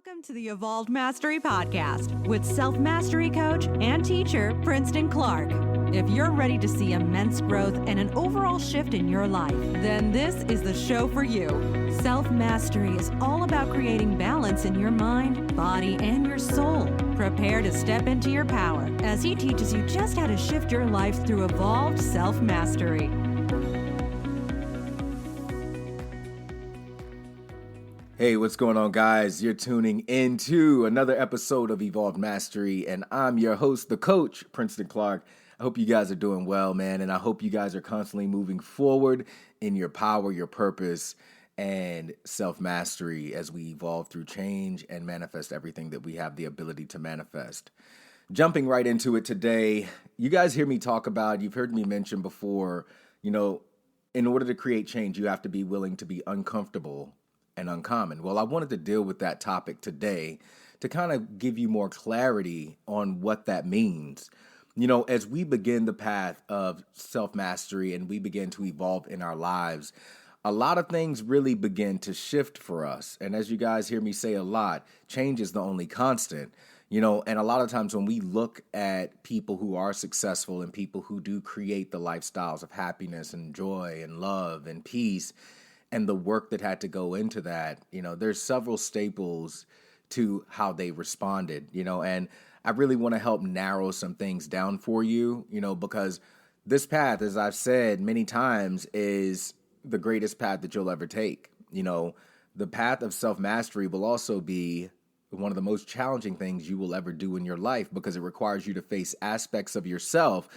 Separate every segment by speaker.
Speaker 1: Welcome to the Evolved Mastery Podcast with self-mastery coach and teacher, Princeton Clark. If you're ready to see immense growth and an overall shift in your life, then this is the show for you. Self-mastery is all about creating balance in your mind, body, and your soul. Prepare to step into your power as he teaches you just how to shift your life through evolved self-mastery.
Speaker 2: Hey, what's going on, guys? You're tuning into another episode of Evolved Mastery, and I'm your host, the coach, Princeton Clark. I hope you guys are doing well, man, and I hope you guys are constantly moving forward in your power, your purpose, and self-mastery as we evolve through change and manifest everything that we have the ability to manifest. Jumping right into it today, you guys hear me talk about, you've heard me mention before, in order to create change, you have to be willing to be uncomfortable and uncommon. Well, I wanted to deal with that topic today to kind of give you more clarity on what that means. As we begin the path of self-mastery and we begin to evolve in our lives, a lot of things really begin to shift for us. And as you guys hear me say a lot, change is the only constant. And a lot of times when we look at people who are successful and people who do create the lifestyles of happiness and joy and love and peace, and the work that had to go into that, there's several staples to how they responded, and I really want to help narrow some things down for you, because this path, as I've said many times, is the greatest path that you'll ever take. The path of self-mastery will also be one of the most challenging things you will ever do in your life because it requires you to face aspects of yourself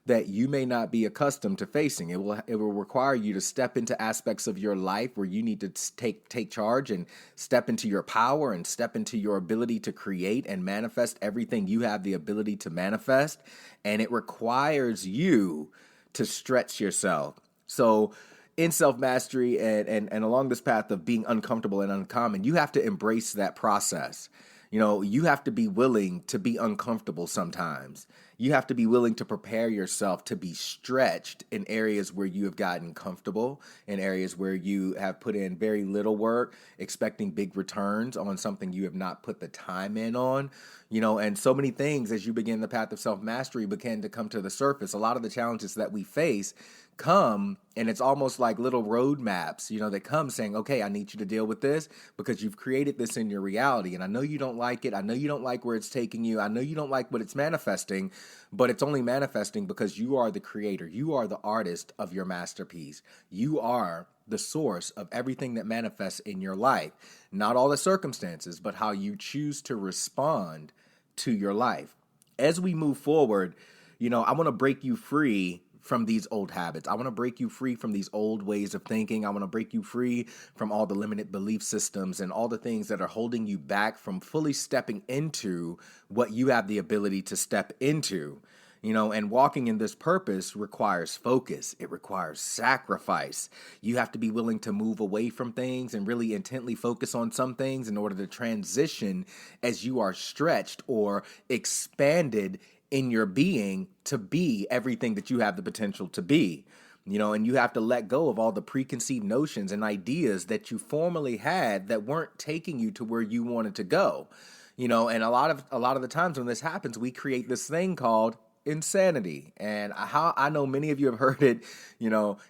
Speaker 2: that you may not be accustomed to facing. It will require you to step into aspects of your life where you need to take charge and step into your power and step into your ability to create and manifest everything you have the ability to manifest. And it requires you to stretch yourself. So in self-mastery and along this path of being uncomfortable and uncommon, you have to embrace that process. You have to be willing to be uncomfortable sometimes. You have to be willing to prepare yourself to be stretched in areas where you have gotten comfortable, in areas where you have put in very little work, expecting big returns on something you have not put the time in on, and so many things as you begin the path of self-mastery begin to come to the surface. A lot of the challenges that we face come, and it's almost like little roadmaps, that come saying, okay, I need you to deal with this because you've created this in your reality. And I know you don't like it. I know you don't like where it's taking you. I know you don't like what it's manifesting, but it's only manifesting because you are the creator. You are the artist of your masterpiece. You are the source of everything that manifests in your life. Not all the circumstances, but how you choose to respond to your life. As we move forward, I want to break you free from these old habits. I want to break you free from these old ways of thinking. I want to break you free from all the limited belief systems and all the things that are holding you back from fully stepping into what you have the ability to step into. And walking in this purpose requires focus. It requires sacrifice. You have to be willing to move away from things and really intently focus on some things in order to transition as you are stretched or expanded in your being to be everything that you have the potential to be. And you have to let go of all the preconceived notions and ideas that you formerly had that weren't taking you to where you wanted to go. And a lot of the times when this happens, we create this thing called insanity. And how I know many of you have heard it,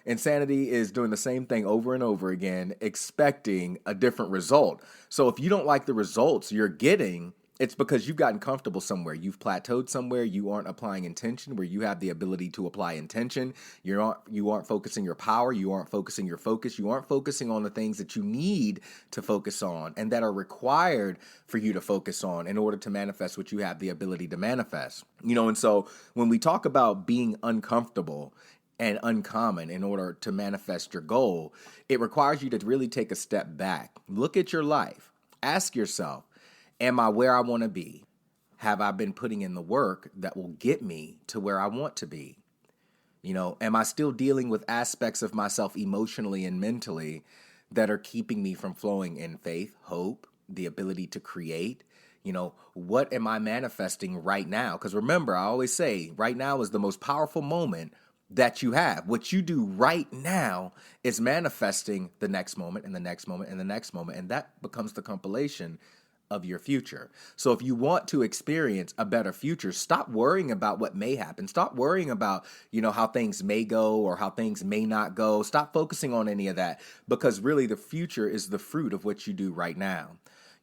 Speaker 2: insanity is doing the same thing over and over again, expecting a different result. So if you don't like the results you're getting, it's because you've gotten comfortable somewhere. You've plateaued somewhere. You aren't applying intention where you have the ability to apply intention. You aren't focusing your power. You aren't focusing your focus. You aren't focusing on the things that you need to focus on and that are required for you to focus on in order to manifest what you have the ability to manifest. And so when we talk about being uncomfortable and uncommon in order to manifest your goal, it requires you to really take a step back. Look at your life. Ask yourself, am I where I want to be? Have I been putting in the work that will get me to where I want to be? Am I still dealing with aspects of myself emotionally and mentally that are keeping me from flowing in faith, hope, the ability to create? What am I manifesting right now? Because remember, I always say right now is the most powerful moment that you have. What you do right now is manifesting the next moment and the next moment and the next moment. And that becomes the compilation of your future. So if you want to experience a better future, stop worrying about what may happen. Stop worrying about, how things may go or how things may not go. Stop focusing on any of that, because really the future is the fruit of what you do right now.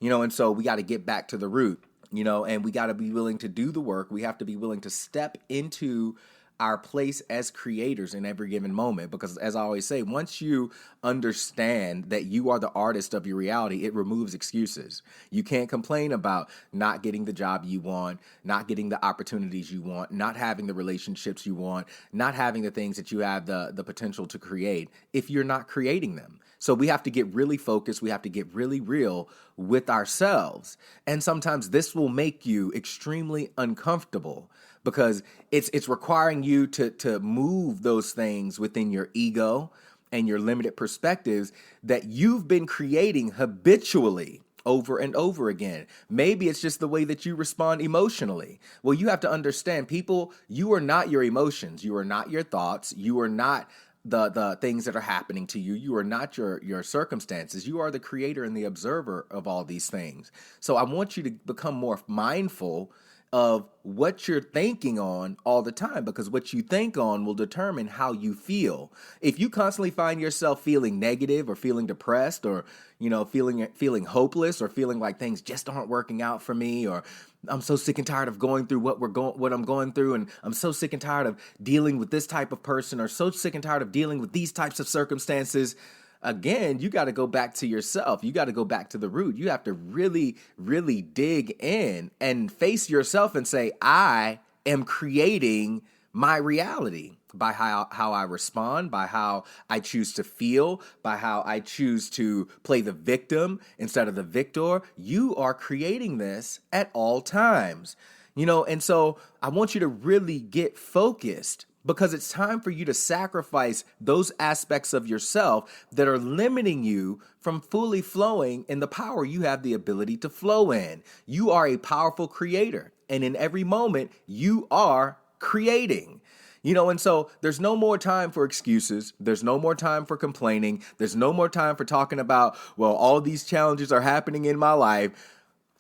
Speaker 2: And so we got to get back to the root, and we got to be willing to do the work. We have to be willing to step into our place as creators in every given moment, because as I always say, once you understand that you are the artist of your reality, it removes excuses. You can't complain about not getting the job you want, not getting the opportunities you want, not having the relationships you want, not having the things that you have the potential to create if you're not creating them. So we have to get really focused. We have to get really real with ourselves. And sometimes this will make you extremely uncomfortable, because it's requiring you to move those things within your ego and your limited perspectives that you've been creating habitually over and over again. Maybe it's just the way that you respond emotionally. Well, you have to understand, people, you are not your emotions. You are not your thoughts. You are not the things that are happening to you. You are not your circumstances. You are the creator and the observer of all these things. So I want you to become more mindful of what you're thinking on all the time, because what you think on will determine how you feel. If you constantly find yourself feeling negative or feeling depressed, or feeling hopeless, or feeling like things just aren't working out for me, or I'm so sick and tired of going through what I'm going through, and I'm so sick and tired of dealing with this type of person, or so sick and tired of dealing with these types of circumstances. Again, you got to go back to yourself. You got to go back to the root. You have to really, really dig in and face yourself and say, I am creating my reality by how I respond, by how I choose to feel, by how I choose to play the victim instead of the victor. You are creating this at all times, and so I want you to really get focused, because it's time for you to sacrifice those aspects of yourself that are limiting you from fully flowing in the power you have the ability to flow in. You are a powerful creator, and in every moment you are creating. And so there's no more time for excuses. There's no more time for complaining. There's no more time for talking about, well, all these challenges are happening in my life.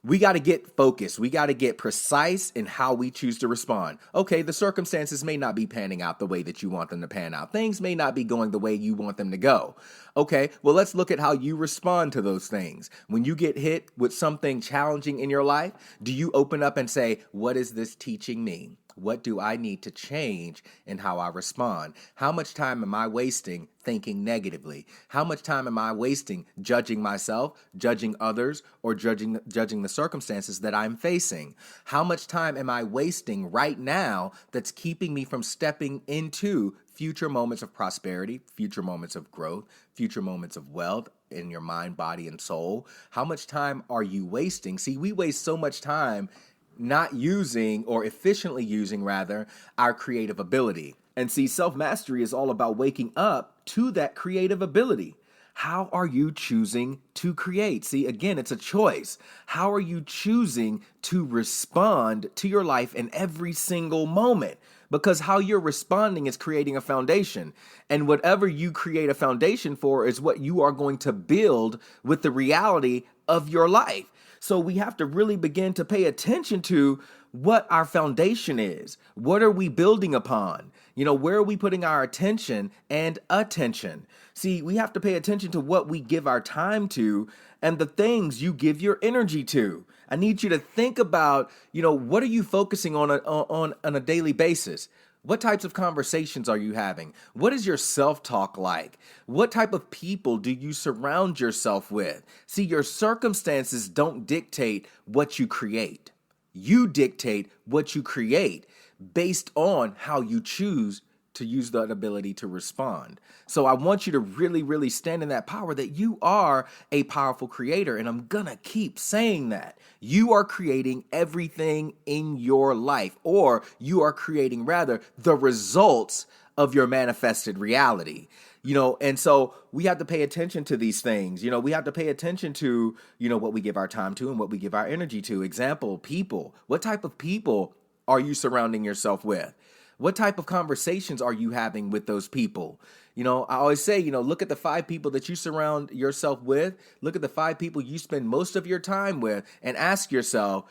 Speaker 2: We got to get focused. We got to get precise in how we choose to respond. Okay, the circumstances may not be panning out the way that you want them to pan out. Things may not be going the way you want them to go. Okay, well, let's look at how you respond to those things. When you get hit with something challenging in your life, do you open up and say, what is this teaching me? What do I need to change in how I respond? How much time am I wasting thinking negatively? How much time am I wasting judging myself, judging others, or judging the circumstances that I'm facing? How much time am I wasting right now that's keeping me from stepping into future moments of prosperity, future moments of growth, future moments of wealth in your mind, body, and soul? How much time are you wasting? See, we waste so much time not using, or efficiently using rather, our creative ability. And see, self-mastery is all about waking up to that creative ability. How are you choosing to create? See, again, it's a choice. How are you choosing to respond to your life in every single moment? Because how you're responding is creating a foundation. And whatever you create a foundation for is what you are going to build with the reality of your life. So we have to really begin to pay attention to what our foundation is. What are we building upon? Where are we putting our attention and attention? See, we have to pay attention to what we give our time to and the things you give your energy to. I need you to think about, what are you focusing on a daily basis? What types of conversations are you having? What is your self-talk like? What type of people do you surround yourself with? See, your circumstances don't dictate what you create. You dictate what you create based on how you choose to use that ability to respond. So I want you to really, really stand in that power that you are a powerful creator. And I'm going to keep saying that. You are creating everything in your life, or you are creating rather the results of your manifested reality. And so we have to pay attention to these things. We have to pay attention to, what we give our time to and what we give our energy to. Example, people. What type of people are you surrounding yourself with? What type of conversations are you having with those people? I always say, look at the 5 people that you surround yourself with. Look at the 5 people you spend most of your time with and ask yourself,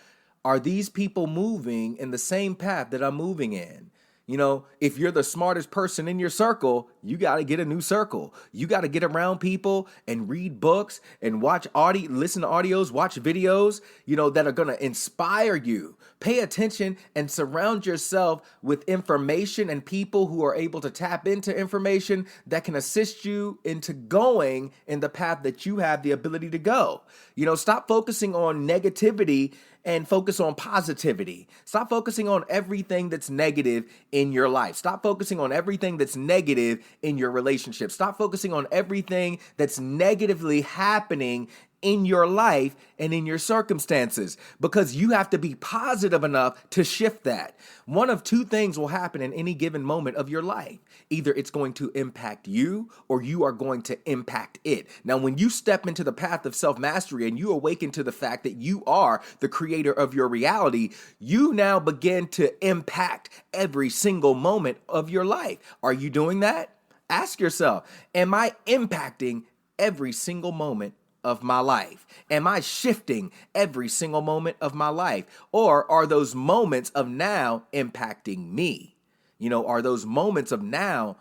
Speaker 2: are these people moving in the same path that I'm moving in? If you're the smartest person in your circle, you got to get a new circle. You got to get around people and read books and listen to audios, watch videos, that are going to inspire you. Pay attention and surround yourself with information and people who are able to tap into information that can assist you into going in the path that you have the ability to go. Stop focusing on negativity and focus on positivity. Stop focusing on everything that's negative in your life. Stop focusing on everything that's negative in your relationship. Stop focusing on everything that's negatively happening in your life and in your circumstances, because you have to be positive enough to shift that. One of 2 things will happen in any given moment of your life. Either it's going to impact you or you are going to impact it. Now, when you step into the path of self-mastery and you awaken to the fact that you are the creator of your reality, you now begin to impact every single moment of your life. Are you doing that? Ask yourself, am I impacting every single moment of my life? Am I shifting every single moment of my life? Or are those moments of now impacting me? Are those moments of now,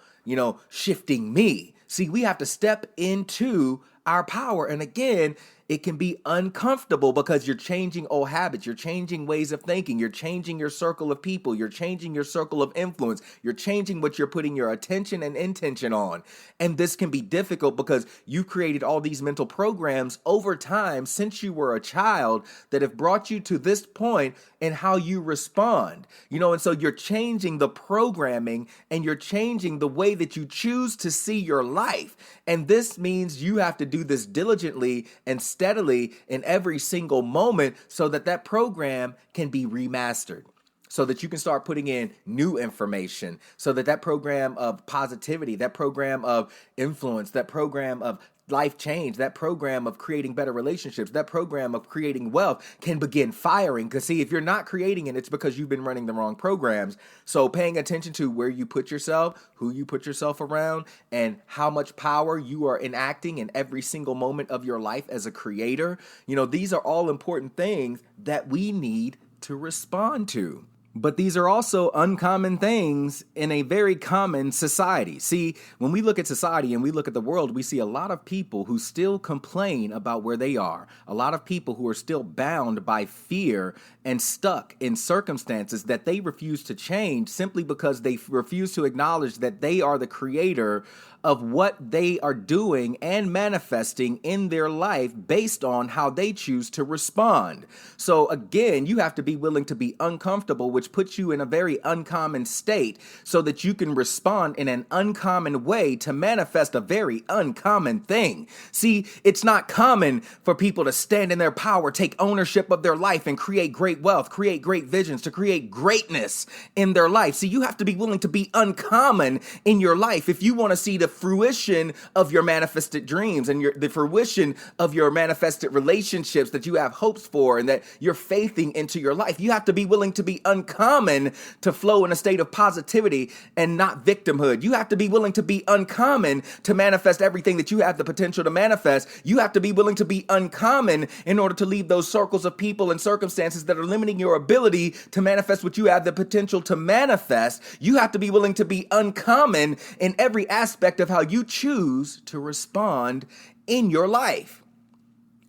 Speaker 2: shifting me? See, we have to step into our power. And again, it can be uncomfortable because you're changing old habits. You're changing ways of thinking. You're changing your circle of people. You're changing your circle of influence. You're changing what you're putting your attention and intention on. And this can be difficult because you've created all these mental programs over time since you were a child that have brought you to this point in how you respond. And so you're changing the programming and you're changing the way that you choose to see your life. And this means you have to do this diligently and steadily in every single moment so that program can be remastered, so that you can start putting in new information, so that program of positivity, that program of influence, that program of life change, that program of creating better relationships, that program of creating wealth can begin firing. Because see, if you're not creating it, it's because you've been running the wrong programs. So paying attention to where you put yourself, who you put yourself around, and how much power you are enacting in every single moment of your life as a creator, these are all important things that we need to respond to. But these are also uncommon things in a very common society. See, when we look at society and we look at the world, we see a lot of people who still complain about where they are. A lot of people who are still bound by fear and stuck in circumstances that they refuse to change simply because they refuse to acknowledge that they are the creator of what they are doing and manifesting in their life based on how they choose to respond. So again, you have to be willing to be uncomfortable, which puts you in a very uncommon state so that you can respond in an uncommon way to manifest a very uncommon thing. See, it's not common for people to stand in their power, take ownership of their life, and create great wealth, create great visions, to create greatness in their life. See, you have to be willing to be uncommon in your life if you want to see the fruition of your manifested dreams and the fruition of your manifested relationships that you have hopes for and that you're faithing into your life. You have to be willing to be uncommon to flow in a state of positivity and not victimhood. You have to be willing to be uncommon to manifest everything that you have the potential to manifest. You have to be willing to be uncommon in order to leave those circles of people and circumstances that are limiting your ability to manifest what you have the potential to manifest. You have to be willing to be uncommon in every aspect of how you choose to respond in your life.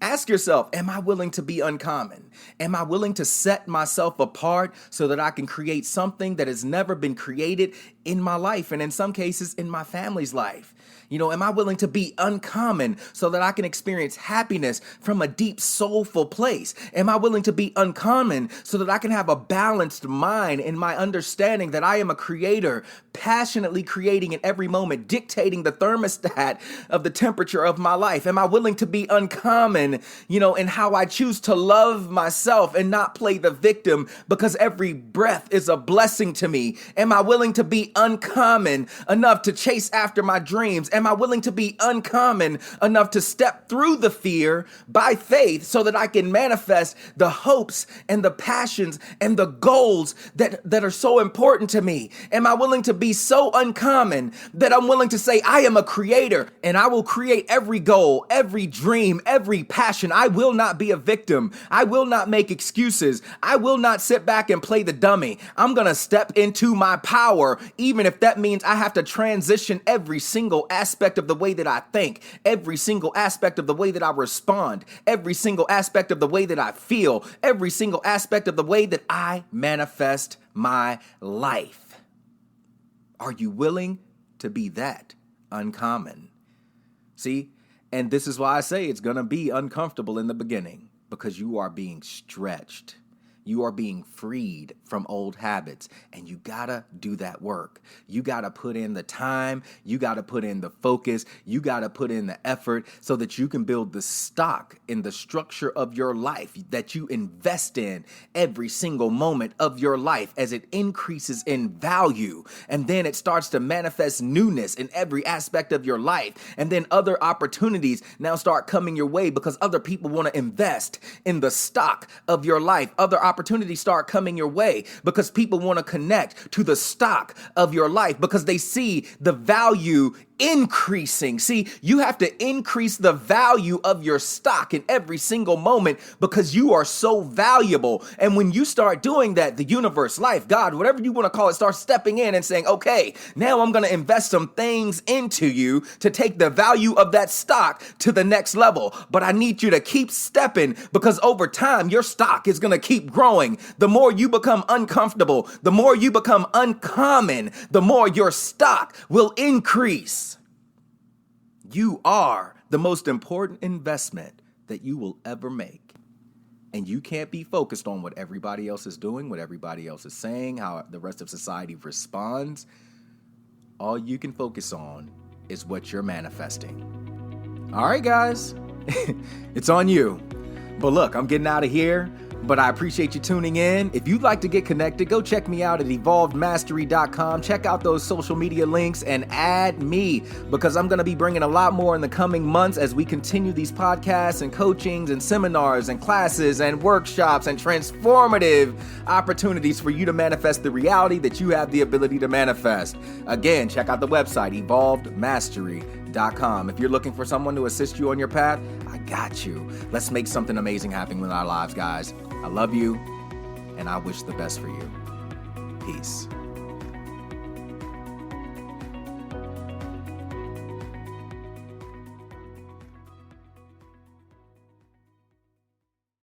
Speaker 2: Ask yourself, am I willing to be uncommon? Am I willing to set myself apart so that I can create something that has never been created in my life and in some cases in my family's life? Am I willing to be uncommon so that I can experience happiness from a deep, soulful place? Am I willing to be uncommon so that I can have a balanced mind in my understanding that I am a creator, passionately creating in every moment, dictating the thermostat of the temperature of my life? Am I willing to be uncommon in how I choose to love myself and not play the victim, because every breath is a blessing to me? Am I willing to be uncommon enough to chase after my dreams? Am I willing to be uncommon enough to step through the fear by faith so that I can manifest the hopes and the passions and the goals that are so important to me? Am I willing to be so uncommon that I'm willing to say, I am a creator and I will create every goal, every dream, every passion? I will not be a victim. I will not make excuses. I will not sit back and play the dummy. I'm going to step into my power, even if that means I have to transition every single aspect of the way that I think, every single aspect of the way that I respond, every single aspect of the way that I feel, every single aspect of the way that I manifest my life. Are you willing to be that uncommon? See, and this is why I say it's going to be uncomfortable in the beginning, because you are being stretched. You are being freed from old habits, and you gotta do that work. You gotta put in the time. You gotta put in the focus. You gotta put in the effort so that you can build the stock in the structure of your life that you invest in every single moment of your life as it increases in value. And then it starts to manifest newness in every aspect of your life. And then other opportunities now start coming your way because other people want to invest in the stock of your life. Other opportunities start coming your way because people want to connect to the stock of your life because they see the value increasing. See, you have to increase the value of your stock in every single moment because you are so valuable. And when you start doing that, the universe, life, God, whatever you want to call it, starts stepping in and saying, okay, now I'm going to invest some things into you to take the value of that stock to the next level. But I need you to keep stepping because over time, your stock is going to keep growing. The more you become uncomfortable, the more you become uncommon, the more your stock will increase. You are the most important investment that you will ever make. And you can't be focused on what everybody else is doing, what everybody else is saying, how the rest of society responds. All you can focus on is what you're manifesting. All right, guys, it's on you. But look, I'm getting out of here. But I appreciate you tuning in. If you'd like to get connected, go check me out at evolvedmastery.com. Check out those social media links and add me because I'm going to be bringing a lot more in the coming months as we continue these podcasts and coachings and seminars and classes and workshops and transformative opportunities for you to manifest the reality that you have the ability to manifest. Again, check out the website, evolvedmastery.com. If you're looking for someone to assist you on your path, I got you. Let's make something amazing happen in our lives, guys. I love you, and I wish the best for you. Peace.